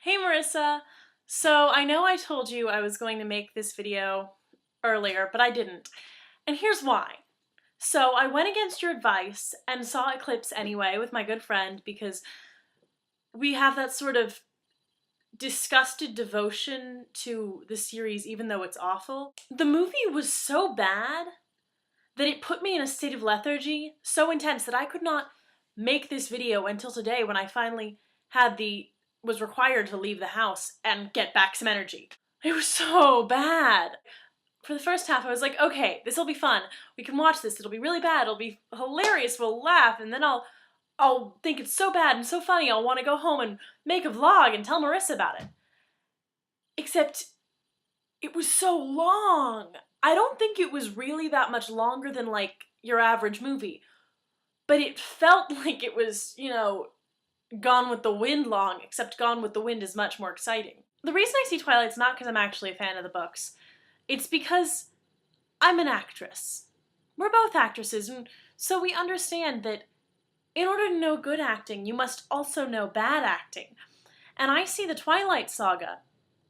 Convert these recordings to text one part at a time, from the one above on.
Hey Marissa! So I know I told you I was going to make this video earlier, but I didn't. And here's why. So I went against your advice and saw Eclipse anyway with my good friend because we have that sort of disgusted devotion to the series even though it's awful. The movie was so bad that it put me in a state of lethargy so intense that I could not make this video until today when I finally was required to leave the house and get back some energy. It was so bad. For the first half I was like, okay, this'll be fun. We can watch this, it'll be really bad, it'll be hilarious, we'll laugh, and then I'll think it's so bad and so funny I'll want to go home and make a vlog and tell Marissa about it. Except it was so long. I don't think it was really that much longer than like your average movie, but it felt like it was, Gone with the Wind long, except Gone with the Wind is much more exciting. The reason I see Twilight's not because I'm actually a fan of the books. It's because I'm an actress. We're both actresses, and so we understand that in order to know good acting, you must also know bad acting. And I see the Twilight Saga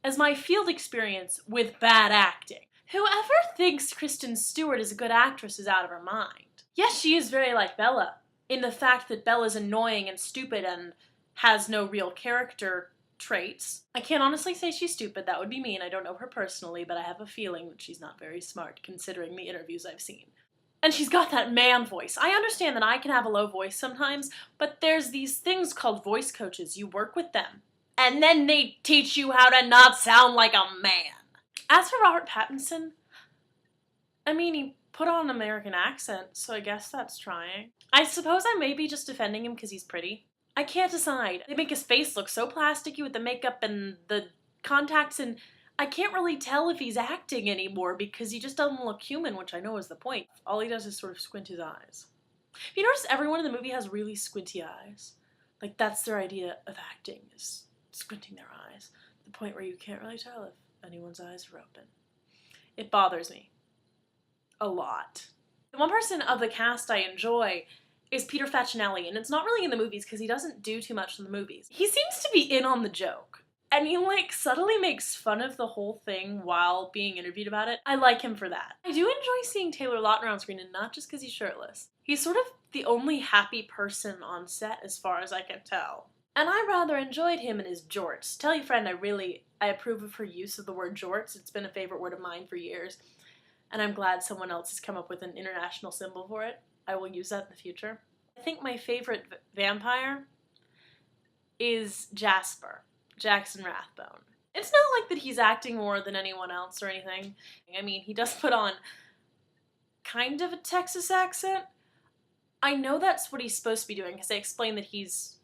as my field experience with bad acting. Whoever thinks Kristen Stewart is a good actress is out of her mind. Yes, she is very like Bella, in the fact that Bella's annoying and stupid and has no real character traits. I can't honestly say she's stupid, that would be mean. I don't know her personally, but I have a feeling that she's not very smart considering the interviews I've seen. And she's got that man voice. I understand that I can have a low voice sometimes, but there's these things called voice coaches. You work with them, and then they teach you how to not sound like a man. As for Robert Pattinson, I mean, he put on an American accent, so I guess that's trying. I suppose I may be just defending him because he's pretty. I can't decide. They make his face look so plasticky with the makeup and the contacts, and I can't really tell if he's acting anymore because he just doesn't look human, which I know is the point. All he does is sort of squint his eyes. If you notice, everyone in the movie has really squinty eyes. Like, that's their idea of acting, is squinting their eyes. The point where you can't really tell if anyone's eyes are open. It bothers me. A lot. The one person of the cast I enjoy is Peter Facinelli, and it's not really in the movies because he doesn't do too much in the movies. He seems to be in on the joke, and he subtly makes fun of the whole thing while being interviewed about it. I like him for that. I do enjoy seeing Taylor Lautner on screen, and not just because he's shirtless. He's sort of the only happy person on set as far as I can tell. And I rather enjoyed him and his jorts. Tell your friend I approve of her use of the word jorts. It's been a favorite word of mine for years, and I'm glad someone else has come up with an international symbol for it. I will use that in the future. I think my favorite vampire is Jasper, Jackson Rathbone. It's not like that he's acting more than anyone else or anything. I mean, he does put on kind of a Texas accent. I know that's what he's supposed to be doing because they explain that he's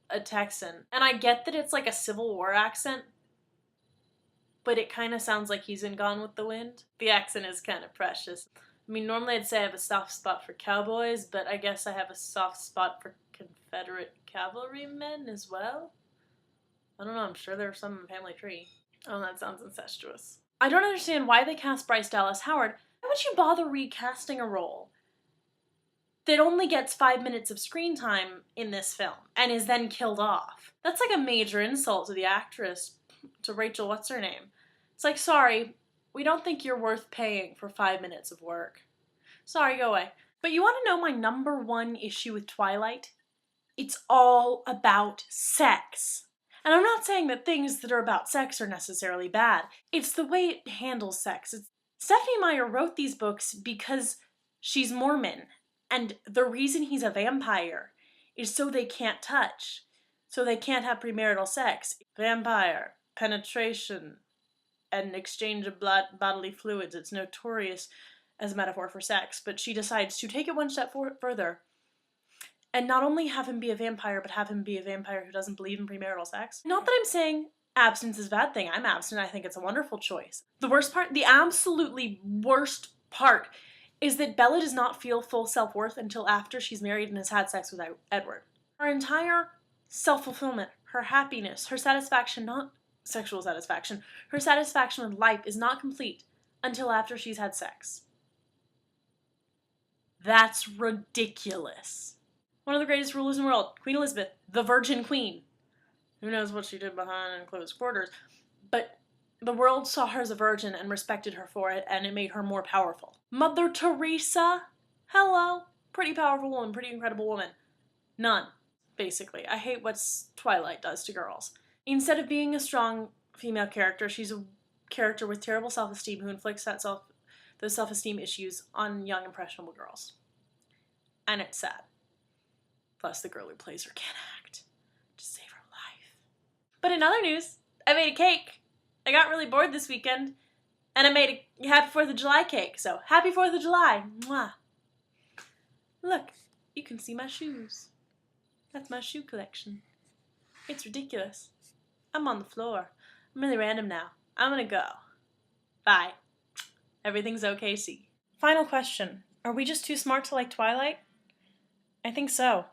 a Texan. And I get that it's like a Civil War accent, but it kind of sounds like he's in Gone with the Wind. The accent is kind of precious. I mean, normally I'd say I have a soft spot for cowboys, but I guess I have a soft spot for Confederate cavalrymen as well. I don't know, I'm sure there's some in the family tree. Oh, that sounds incestuous. I don't understand why they cast Bryce Dallas Howard. Why would you bother recasting a role that only gets 5 minutes of screen time in this film and is then killed off? That's like a major insult to the actress, to Rachel what's-her-name. It's like, sorry, we don't think you're worth paying for 5 minutes of work. Sorry, go away. But you want to know my number one issue with Twilight? It's all about sex. And I'm not saying that things that are about sex are necessarily bad. It's the way it handles sex. Stephenie Meyer wrote these books because she's Mormon, and the reason he's a vampire is so they can't touch, so they can't have premarital sex. Vampire, penetration, and exchange of bodily fluids. It's notorious as a metaphor for sex, but she decides to take it one step further and not only have him be a vampire, but have him be a vampire who doesn't believe in premarital sex. Not that I'm saying abstinence is a bad thing. I'm abstinent. I think it's a wonderful choice. The worst part, the absolutely worst part, is that Bella does not feel full self-worth until after she's married and has had sex with Edward. Her entire self-fulfillment, her happiness, her satisfaction, not sexual satisfaction, her satisfaction with life is not complete until after she's had sex. That's ridiculous. One of the greatest rulers in the world, Queen Elizabeth, the Virgin Queen. Who knows what she did behind closed quarters. But the world saw her as a virgin and respected her for it, and it made her more powerful. Mother Teresa? Hello. Pretty powerful woman, pretty incredible woman. None, basically. I hate what Twilight does to girls. Instead of being a strong female character, she's a character with terrible self-esteem who inflicts those self-esteem issues on young, impressionable girls. And it's sad. Plus, the girl who plays her can't act to save her life. But in other news, I made a cake. I got really bored this weekend, and I made a Happy 4th of July cake. So, Happy 4th of July! Mwah! Look, you can see my shoes. That's my shoe collection. It's ridiculous. I'm on the floor. I'm really random now. I'm gonna go. Bye. Everything's okay, see. Final question. Are we just too smart to like Twilight? I think so.